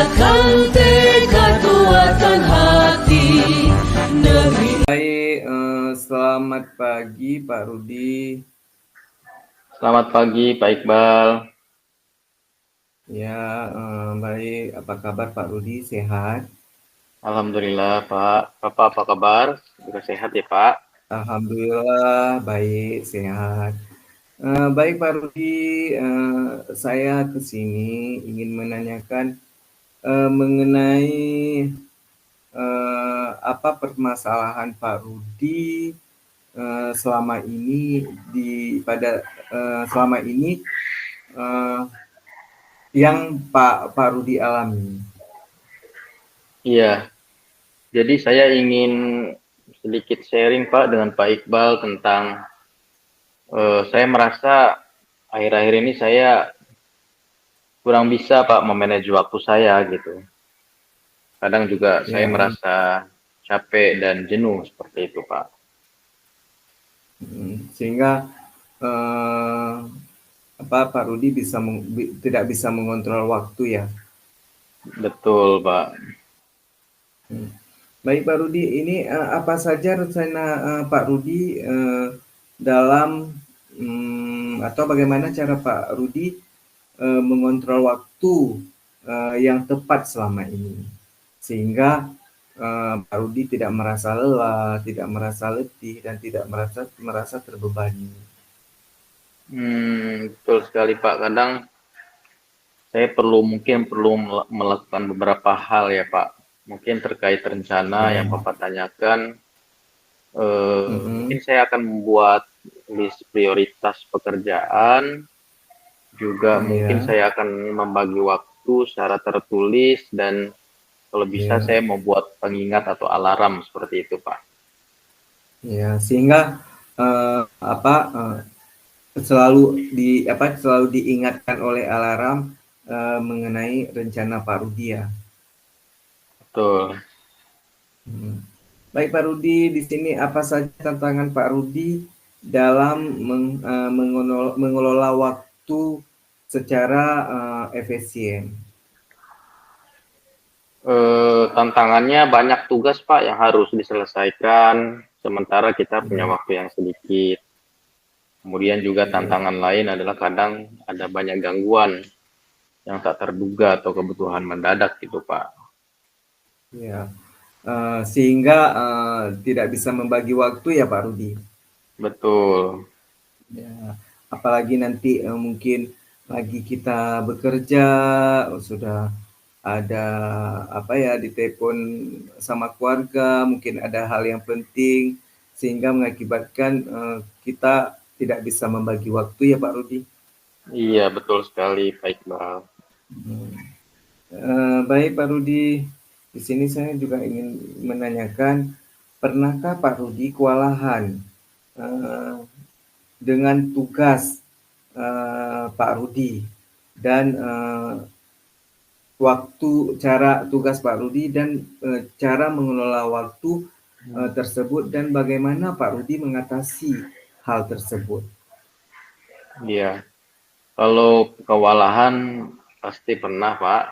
Kuatkan tekad, kuatkan hati negeri. Baik, selamat pagi Pak Rudi. Selamat pagi Pak Iqbal. Ya, baik. Apa kabar Pak Rudi? Sehat? Alhamdulillah Pak. Bapak apa kabar? Juga sehat ya Pak? Alhamdulillah, baik, sehat. Baik Pak Rudi, saya ke sini ingin menanyakan mengenai apa permasalahan Pak Rudi selama ini selama ini eh, yang Pak Rudi alami. Iya. Jadi saya ingin sedikit sharing Pak dengan Pak Iqbal tentang saya merasa akhir-akhir ini saya kurang bisa Pak memanage waktu saya gitu. Kadang juga saya Ya, merasa capek dan jenuh seperti itu Pak. sehingga eh, Pak Rudi tidak bisa mengontrol waktu ya. Betul Pak. Baik Pak Rudi, ini apa saja rencana Pak Rudi dalam atau bagaimana cara Pak Rudi mengontrol waktu yang tepat selama ini, sehingga Pak Rudi tidak merasa lelah, tidak merasa letih, dan tidak merasa terbebani. Betul sekali Pak. Kadang saya mungkin perlu melakukan beberapa hal ya Pak. Mungkin terkait rencana Ya, yang Bapak tanyakan, mm-mm. mungkin saya akan membuat list prioritas pekerjaan, juga mungkin Ya, saya akan membagi waktu secara tertulis dan kalau bisa ya, saya membuat pengingat atau alarm seperti itu Pak. ya, sehingga apa selalu diingatkan oleh alarm mengenai rencana Pak Rudi ya. Betul. Hmm. Baik Pak Rudi, di sini apa saja tantangan Pak Rudi dalam mengelola waktu secara efisien? Tantangannya banyak tugas Pak yang harus diselesaikan, sementara kita punya Ya, waktu yang sedikit. Kemudian juga ya, tantangan lain adalah kadang ada banyak gangguan yang tak terduga atau kebutuhan mendadak gitu Pak. ya. Sehingga tidak bisa membagi waktu ya Pak Rudi. Betul. Ya, apalagi nanti mungkin lagi kita bekerja sudah ada apa ya di telepon sama keluarga, mungkin ada hal yang penting sehingga mengakibatkan kita tidak bisa membagi waktu ya Pak Rudi. Iya, betul sekali Pak Iqbal. Hmm. Baik Pak Rudi, di sini saya juga ingin menanyakan, pernahkah Pak Rudi kewalahan eh, dengan tugas Pak Rudi dan tugas Pak Rudi dan cara mengelola waktu tersebut dan bagaimana Pak Rudi mengatasi hal tersebut. Iya, kalau kewalahan pasti pernah Pak.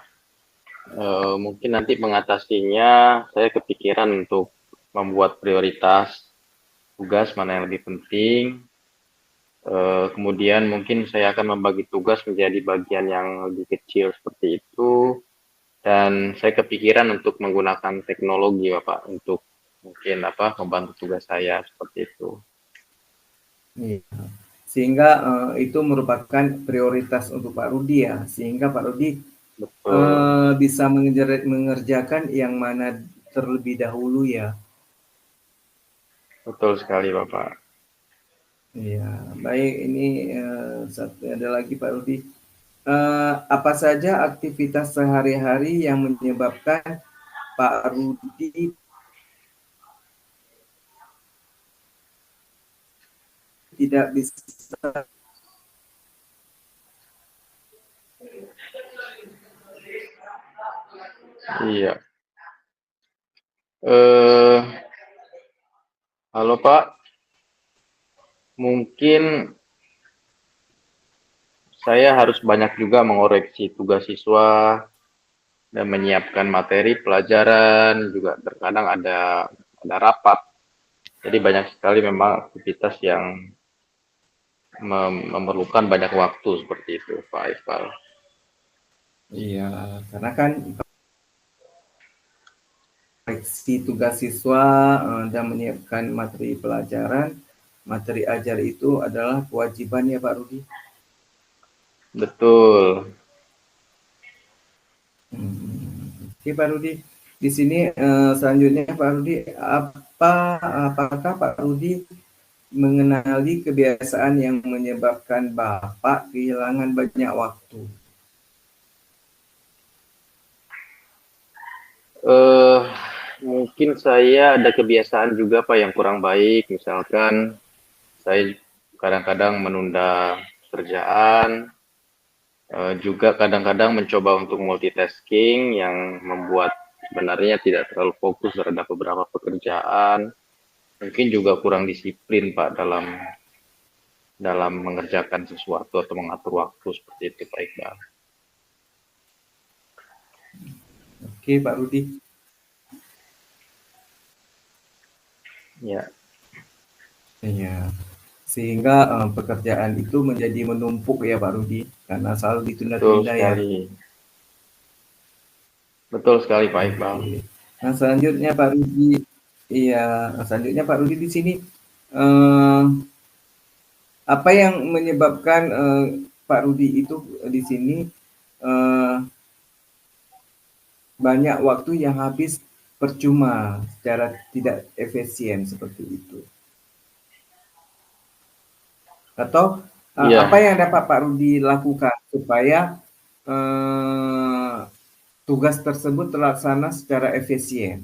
Mungkin nanti mengatasinya saya kepikiran untuk membuat prioritas tugas mana yang lebih penting. Kemudian mungkin saya akan membagi tugas menjadi bagian yang lebih kecil seperti itu. Dan saya kepikiran untuk menggunakan teknologi Bapak untuk mungkin membantu tugas saya seperti itu. Iya. Sehingga itu merupakan prioritas untuk Pak Rudi ya, sehingga Pak Rudi Betul, bisa mengerjakan yang mana terlebih dahulu ya. betul sekali Bapak. Iya, baik ini satu ada lagi Pak Rudi. Apa saja aktivitas sehari-hari yang menyebabkan Pak Rudi tidak bisa Iya. Eh, Halo Pak, mungkin saya harus banyak juga mengoreksi tugas siswa, dan menyiapkan materi pelajaran, juga terkadang ada rapat. Jadi banyak sekali memang aktivitas yang memerlukan banyak waktu seperti itu, Pak Iqbal. Iya, karena kan koreksi tugas siswa dan menyiapkan materi pelajaran, materi ajar itu adalah kewajiban ya Pak Rudi. Betul. Oke Pak Rudi, di sini selanjutnya Pak Rudi, apakah Pak Rudi mengenali kebiasaan yang menyebabkan Bapak kehilangan banyak waktu? Mungkin saya ada kebiasaan juga Pak yang kurang baik, misalkan saya kadang-kadang menunda kerjaan, juga kadang-kadang mencoba untuk multitasking yang membuat sebenarnya tidak terlalu fokus terhadap beberapa pekerjaan. Mungkin juga kurang disiplin Pak dalam mengerjakan sesuatu atau mengatur waktu seperti itu Pak Iqbal. Oke Pak Rudi. Ya. Iya. Sehingga pekerjaan itu menjadi menumpuk ya Pak Rudi, karena selalu Betul ditunda-tunda ya. sekali. Betul sekali Pak Iqbal. Oke. Nah selanjutnya Pak Rudi, iya, selanjutnya Pak Rudi di sini eh, apa yang menyebabkan Pak Rudi itu di sini eh, banyak waktu yang habis percuma secara tidak efisien seperti itu? Atau Iya, apa yang dapat Pak Rudi lakukan supaya eh, tugas tersebut terlaksana secara efisien?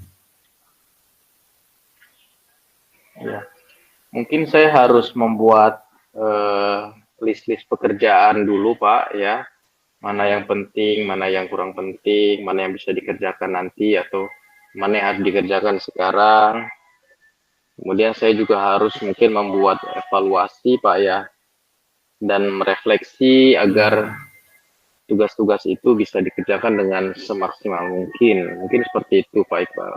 ya. Mungkin saya harus membuat list-list pekerjaan dulu Pak ya. Mana yang penting, mana yang kurang penting, mana yang bisa dikerjakan nanti atau mana yang harus dikerjakan sekarang. Kemudian saya juga harus mungkin membuat evaluasi Pak ya dan merefleksi agar Ya, tugas-tugas itu bisa dikerjakan dengan semaksimal mungkin. Mungkin seperti itu Pak Iqbal.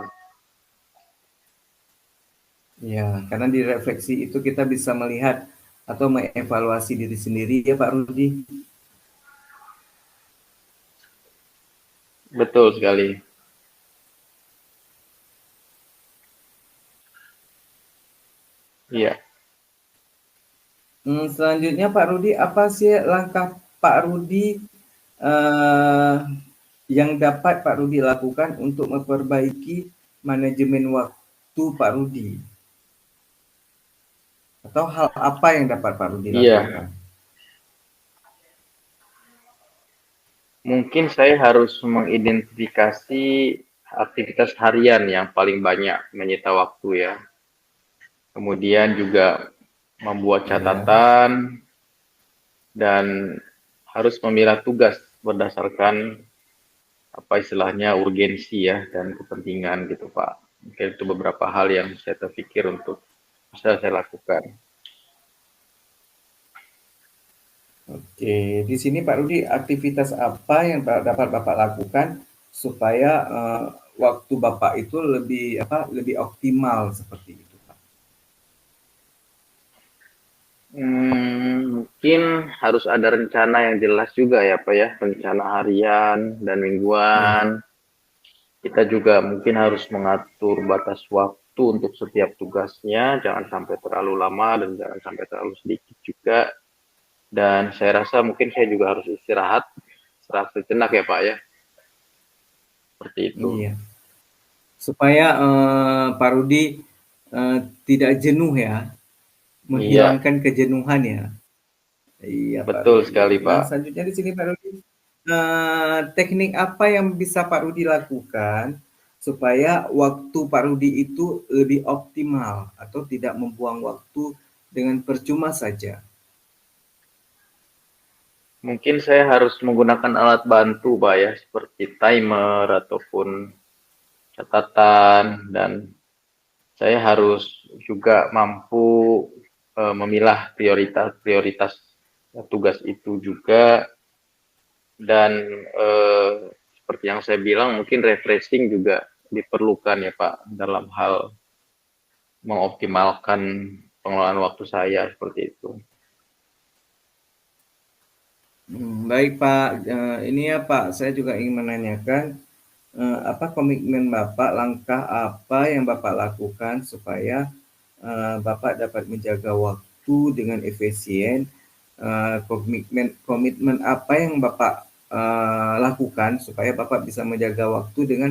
ya, karena di refleksi itu kita bisa melihat atau mengevaluasi diri sendiri ya Pak Rudi. Betul sekali. Iya. Selanjutnya Pak Rudi, apa sih langkah Pak Rudi eh, yang dapat Pak Rudi lakukan untuk memperbaiki manajemen waktu Pak Rudi? Atau hal apa yang dapat Pak Rudi Iya. lakukan? Mungkin saya harus mengidentifikasi aktivitas harian yang paling banyak menyita waktu ya. Kemudian juga membuat Ya, catatan dan harus memilah tugas berdasarkan apa istilahnya urgensi ya dan kepentingan gitu Pak. Mungkin itu beberapa hal yang saya terpikir untuk bisa saya lakukan. oke. Di sini Pak Rudi, aktivitas apa yang dapat Bapak lakukan supaya waktu Bapak itu lebih optimal seperti itu, Pak? Mungkin harus ada rencana yang jelas juga ya Pak ya, rencana harian dan Ya, mingguan. Kita juga mungkin harus mengatur batas waktu untuk setiap tugasnya, jangan sampai terlalu lama dan jangan sampai terlalu sedikit juga. Dan saya rasa mungkin saya juga harus istirahat sejenak ya Pak ya, seperti itu. iya. Supaya Pak Rudi tidak jenuh ya, Iya, menghilangkan kejenuhan ya. Iya Pak betul Rudi. sekali Nah Pak. selanjutnya di sini Pak Rudi, teknik apa yang bisa Pak Rudi lakukan supaya waktu Pak Rudi itu lebih optimal atau tidak membuang waktu dengan percuma saja? Mungkin saya harus menggunakan alat bantu Pak ya, seperti timer ataupun catatan dan saya harus juga mampu memilah prioritas tugas itu juga dan seperti yang saya bilang, mungkin refreshing juga diperlukan ya Pak, dalam hal mengoptimalkan pengelolaan waktu saya seperti itu. Baik Pak, ini ya Pak, saya juga ingin menanyakan apa komitmen Bapak, langkah apa yang Bapak lakukan supaya Bapak dapat menjaga waktu dengan efisien, komitmen apa yang Bapak lakukan supaya Bapak bisa menjaga waktu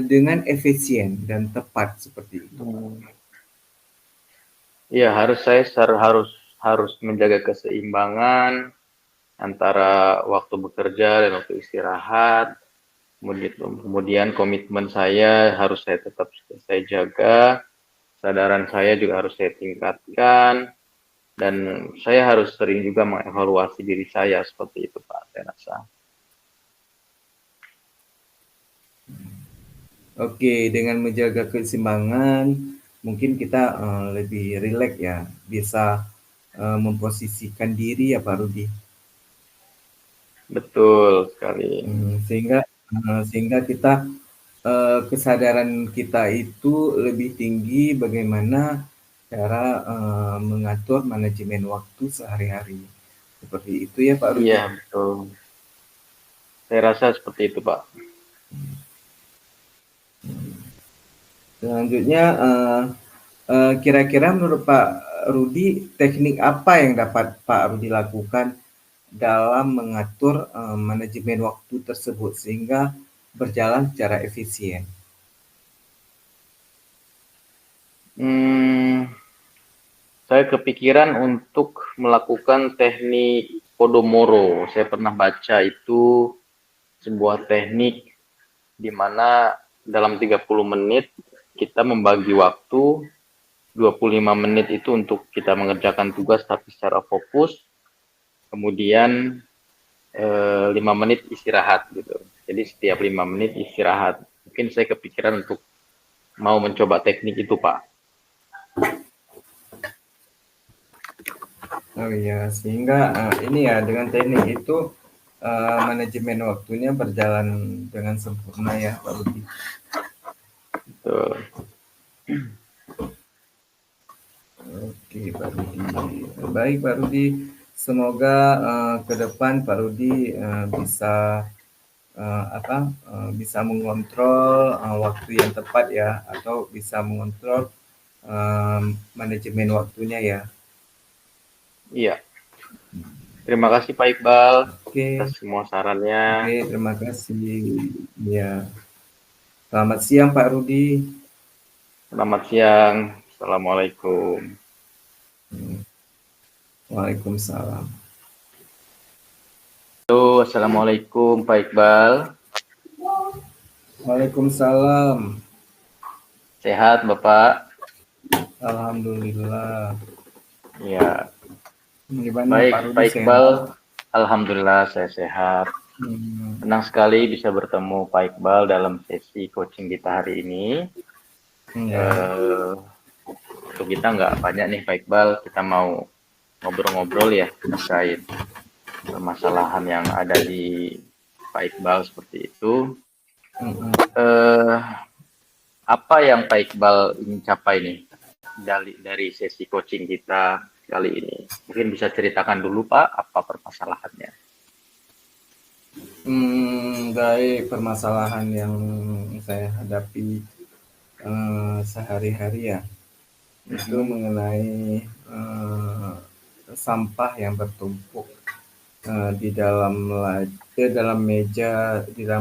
dengan efisien dan tepat seperti itu, Pak. Iya, harus menjaga keseimbangan antara waktu bekerja dan waktu istirahat. Kemudian komitmen saya harus tetap saya jaga, kesadaran saya juga harus saya tingkatkan, dan saya harus sering juga mengevaluasi diri saya seperti itu Pak, saya rasa. Oke, dengan menjaga keseimbangan, mungkin kita lebih rileks ya, bisa memposisikan diri ya Pak Rudi. Betul sekali. Sehingga kita kesadaran kita itu lebih tinggi bagaimana cara mengatur manajemen waktu sehari-hari. Seperti itu ya Pak Rudi. Iya, betul. Saya rasa seperti itu Pak. Selanjutnya, kira-kira menurut Pak Rudi, teknik apa yang dapat Pak Rudi lakukan dalam mengatur manajemen waktu tersebut sehingga berjalan secara efisien? Saya kepikiran untuk melakukan teknik Pomodoro. Saya pernah baca itu sebuah teknik di mana dalam 30 menit kita membagi waktu, 25 menit itu untuk kita mengerjakan tugas tapi secara fokus, kemudian 5 menit istirahat gitu. Jadi setiap 5 menit istirahat. Mungkin saya kepikiran untuk mau mencoba teknik itu Pak. Oh iya, sehingga ini ya dengan teknik itu manajemen waktunya berjalan dengan sempurna ya Pak Rudi. Betul. Oke Pak Rudi, baik Pak Rudi. Semoga ke depan Pak Rudi bisa mengontrol waktu yang tepat ya, atau bisa mengontrol manajemen waktunya ya. Iya. Terima kasih Pak Iqbal atas Oke. semua sarannya. Oke, terima kasih. Ya. Selamat siang Pak Rudi. Selamat siang. Assalamualaikum. Waalaikumsalam. Halo, Assalamualaikum Pak Iqbal. Waalaikumsalam. Sehat Bapak? Alhamdulillah. Ya. Gimana Baik Pak Rudi, Pak Iqbal, sehat? alhamdulillah saya sehat. Senang sekali bisa bertemu Pak Iqbal dalam sesi coaching kita hari ini. Ya. Untuk kita nggak banyak nih Pak Iqbal, kita mau ngobrol-ngobrol ya terkait permasalahan yang ada di Pak Iqbal seperti itu. Apa yang Pak Iqbal ingin capai nih dari sesi coaching kita kali ini? Mungkin bisa ceritakan dulu Pak, apa permasalahannya? Baik, permasalahan yang saya hadapi sehari-hari ya, itu mengenai sampah yang bertumpuk di dalam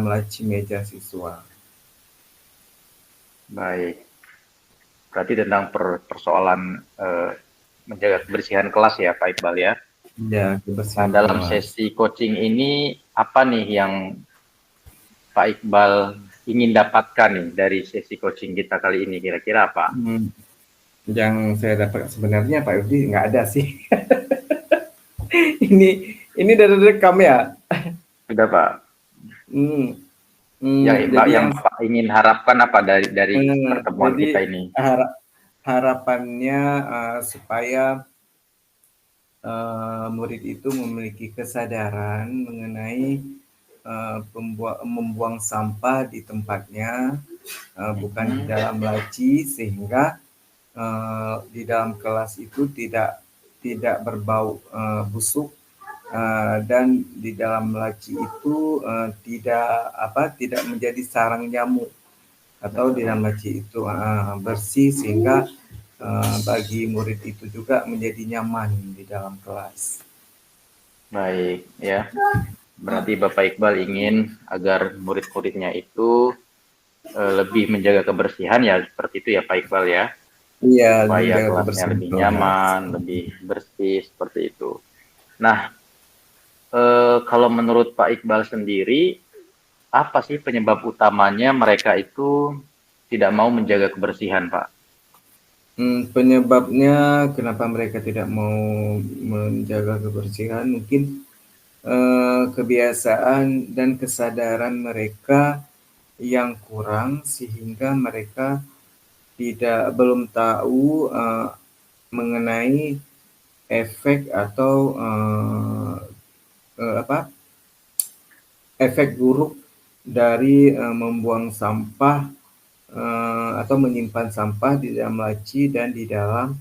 laci meja siswa. Baik, berarti tentang persoalan menjaga kebersihan kelas ya Pak Iqbal ya? Ya, Nah, dalam sesi coaching ini apa nih yang Pak Iqbal ingin dapatkan nih dari sesi coaching kita kali ini, kira-kira apa? Yang saya dapat sebenarnya Pak Yudi nggak ada sih. ini dari rekam ya. Sudah Pak. Yang Pak ingin harapkan apa dari pertemuan kita ini? Harapannya supaya murid itu memiliki kesadaran mengenai membuang sampah di tempatnya, bukan di dalam laci, sehingga di dalam kelas itu tidak berbau busuk, dan di dalam laci itu tidak menjadi sarang nyamuk, atau di dalam laci itu bersih, sehingga bagi murid itu juga menjadi nyaman di dalam kelas. Baik, ya. Berarti Bapak Iqbal ingin agar murid-muridnya itu lebih menjaga kebersihan, ya seperti itu ya Pak Iqbal ya. Iya, Supaya menjaga kelasnya kebersihan lebih kelas. nyaman, lebih bersih, seperti itu. Nah, kalau menurut Pak Iqbal sendiri, apa sih penyebab utamanya mereka itu tidak mau menjaga kebersihan, Pak? Penyebabnya kenapa mereka tidak mau menjaga kebersihan, mungkin kebiasaan dan kesadaran mereka yang kurang, sehingga mereka belum tahu mengenai efek atau efek buruk dari membuang sampah atau menyimpan sampah di dalam laci dan di dalam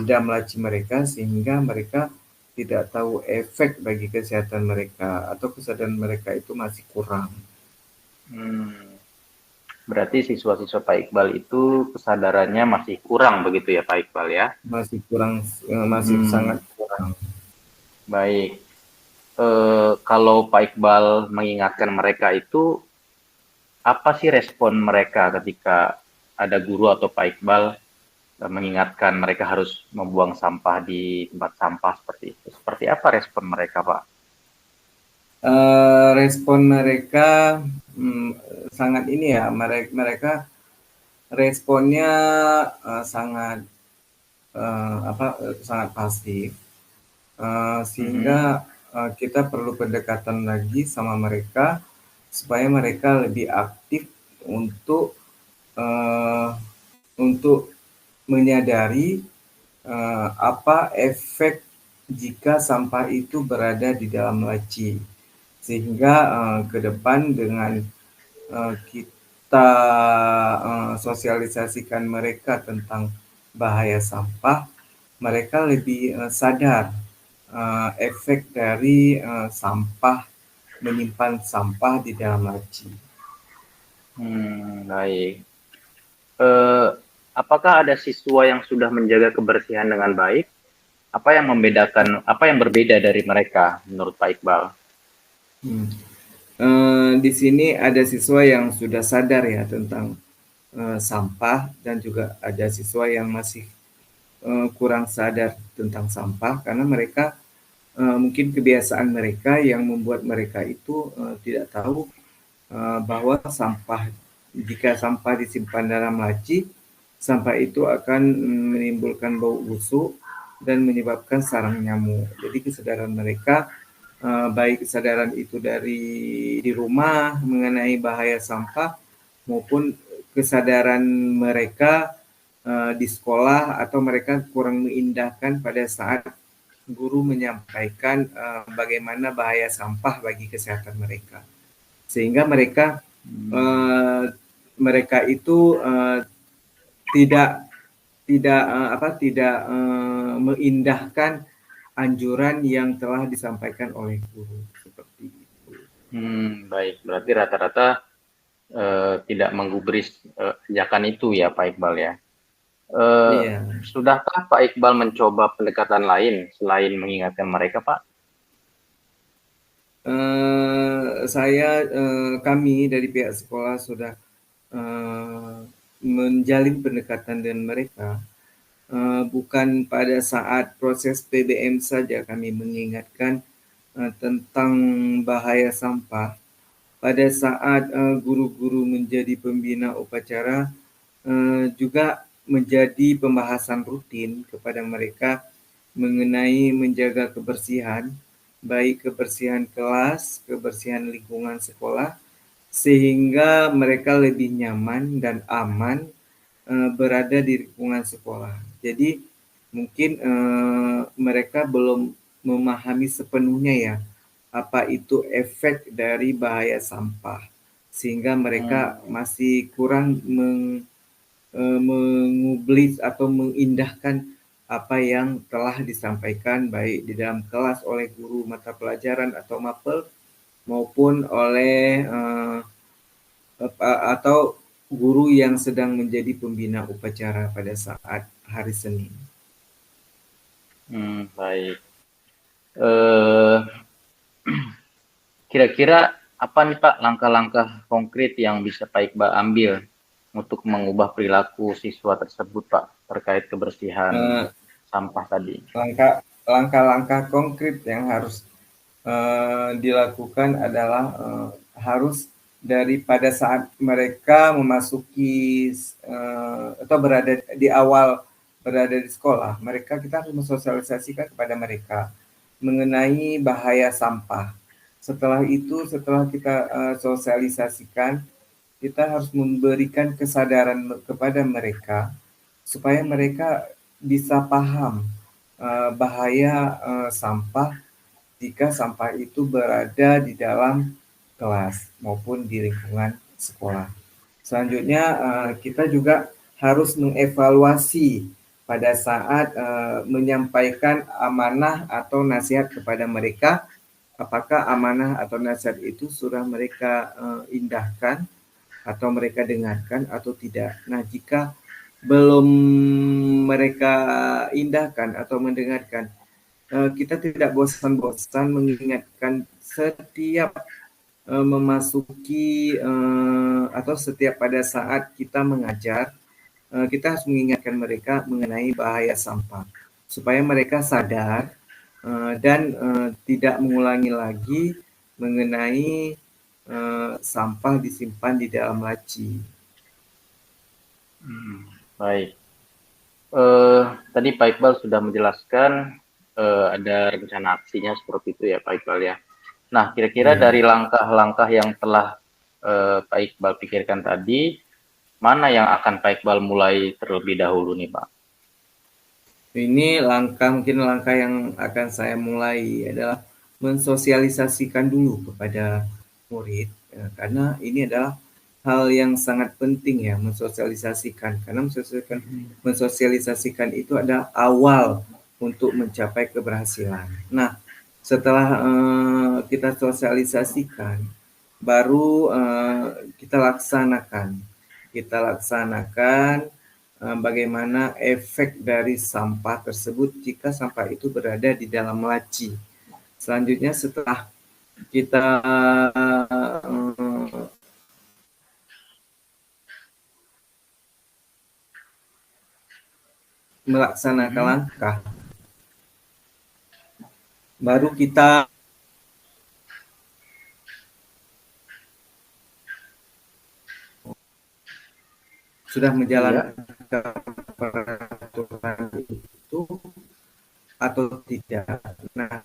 laci mereka, sehingga mereka tidak tahu efek bagi kesehatan mereka, atau kesadaran mereka itu masih kurang. Berarti siswa-siswa Pak Iqbal itu kesadarannya masih kurang begitu ya Pak Iqbal ya? Masih sangat kurang. Baik. Kalau Pak Iqbal mengingatkan mereka itu, apa sih respon mereka ketika ada guru atau Pak Iqbal mengingatkan mereka harus membuang sampah di tempat sampah seperti itu? Seperti apa respon mereka, Pak? Respon mereka sangat ini ya, mereka responnya sangat sangat pasif, sehingga kita perlu pendekatan lagi sama mereka supaya mereka lebih aktif untuk menyadari apa efek jika sampah itu berada di dalam laci, sehingga ke depan dengan kita sosialisasikan mereka tentang bahaya sampah, mereka lebih sadar efek dari sampah, menyimpan sampah di dalam laci. Baik. Apakah ada siswa yang sudah menjaga kebersihan dengan baik? Apa yang membedakan, apa yang berbeda dari mereka menurut Pak Iqbal? Di sini ada siswa yang sudah sadar ya tentang sampah, dan juga ada siswa yang masih kurang sadar tentang sampah, karena mereka mungkin kebiasaan mereka yang membuat mereka itu tidak tahu bahwa jika sampah disimpan dalam laci, sampah itu akan menimbulkan bau busuk dan menyebabkan sarang nyamuk. Jadi kesadaran mereka, baik kesadaran itu di rumah mengenai bahaya sampah, maupun kesadaran mereka di sekolah, atau mereka kurang mengindahkan pada saat guru menyampaikan bagaimana bahaya sampah bagi kesehatan mereka, sehingga mereka itu tidak mengindahkan anjuran yang telah disampaikan oleh guru, seperti itu. Baik, berarti rata-rata tidak menggubris ajakan itu ya Pak Iqbal ya. Iya. Sudahkah Pak Iqbal mencoba pendekatan lain selain mengingatkan mereka, Pak? Kami dari pihak sekolah sudah menjalin pendekatan dengan mereka. Bukan pada saat proses PBM saja kami mengingatkan tentang bahaya sampah. Pada saat guru-guru menjadi pembina upacara, juga menjadi pembahasan rutin kepada mereka mengenai menjaga kebersihan, baik kebersihan kelas, kebersihan lingkungan sekolah, sehingga mereka lebih nyaman dan aman berada di lingkungan sekolah. Jadi mungkin mereka belum memahami sepenuhnya ya apa itu efek dari bahaya sampah, sehingga mereka masih kurang mengublis atau mengindahkan apa yang telah disampaikan baik di dalam kelas oleh guru mata pelajaran atau mapel maupun oleh atau guru yang sedang menjadi pembina upacara pada saat hari Senin. Baik. Kira-kira apa nih Pak langkah-langkah konkret yang bisa Pak Iqbal ambil untuk mengubah perilaku siswa tersebut Pak terkait kebersihan sampah tadi? Langkah-langkah konkret yang harus dilakukan adalah harus daripada saat mereka memasuki atau berada di sekolah, kita harus mensosialisasikan kepada mereka mengenai bahaya sampah. Setelah kita sosialisasikan, kita harus memberikan kesadaran kepada mereka supaya mereka bisa paham bahaya sampah jika sampah itu berada di dalam kelas maupun di lingkungan sekolah. Selanjutnya kita juga harus mengevaluasi pada saat menyampaikan amanah atau nasihat kepada mereka, apakah amanah atau nasihat itu sudah mereka indahkan atau mereka dengarkan atau tidak. Nah, jika belum mereka indahkan atau mendengarkan, kita tidak bosan-bosan mengingatkan setiap memasuki atau setiap pada saat kita mengajar, kita harus mengingatkan mereka mengenai bahaya sampah supaya mereka sadar dan tidak mengulangi lagi mengenai sampah disimpan di dalam laci. Baik. Tadi Pak Iqbal sudah menjelaskan ada rencana aksinya seperti itu ya Pak Iqbal ya. Nah, kira-kira dari langkah-langkah yang telah Pak Iqbal pikirkan tadi, mana yang akan Pak Iqbal mulai terlebih dahulu nih Pak? Ini mungkin langkah yang akan saya mulai adalah mensosialisasikan dulu kepada murid, karena ini adalah hal yang sangat penting ya, mensosialisasikan, karena mensosialisasikan itu adalah awal untuk mencapai keberhasilan. Nah, setelah kita sosialisasikan, baru kita laksanakan bagaimana efek dari sampah tersebut jika sampah itu berada di dalam laci. Selanjutnya setelah kita melaksanakan langkah, baru kita sudah menjalankan peraturan itu atau tidak. Nah,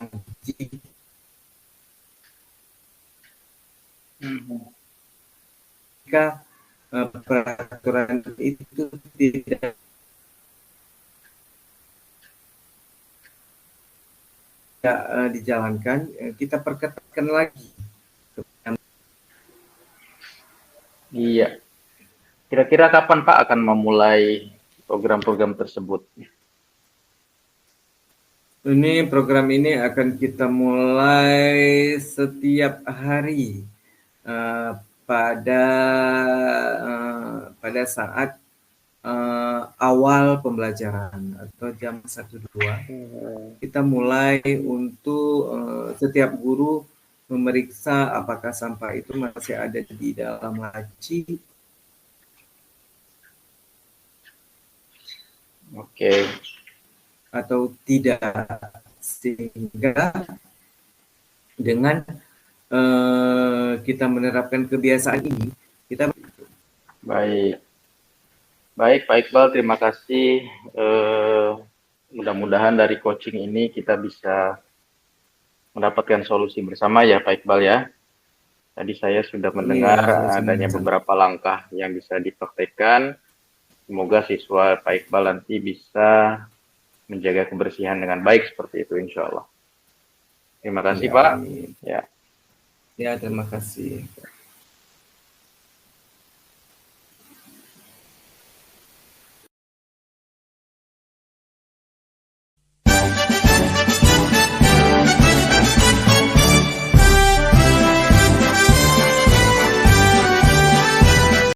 jika peraturan itu tidak dijalankan, kita perketatkan lagi. Iya. Kira-kira kapan Pak akan memulai program-program tersebut? Ini program ini akan kita mulai setiap hari pada saat awal pembelajaran atau jam 1-2. Kita mulai untuk setiap guru memeriksa apakah sampah itu masih ada di dalam laci. Oke. Atau tidak, sehingga dengan kita menerapkan kebiasaan ini, kita baik Pak Iqbal, terima kasih. Mudah-mudahan dari coaching ini kita bisa mendapatkan solusi bersama ya Pak Iqbal ya. Tadi saya sudah mendengar adanya beberapa langkah yang bisa dipraktekkan. Semoga siswa Pak Iqbal nanti bisa menjaga kebersihan dengan baik seperti itu insya Allah. Terima kasih Ya, Pak. amin. Ya. Ya, terima kasih.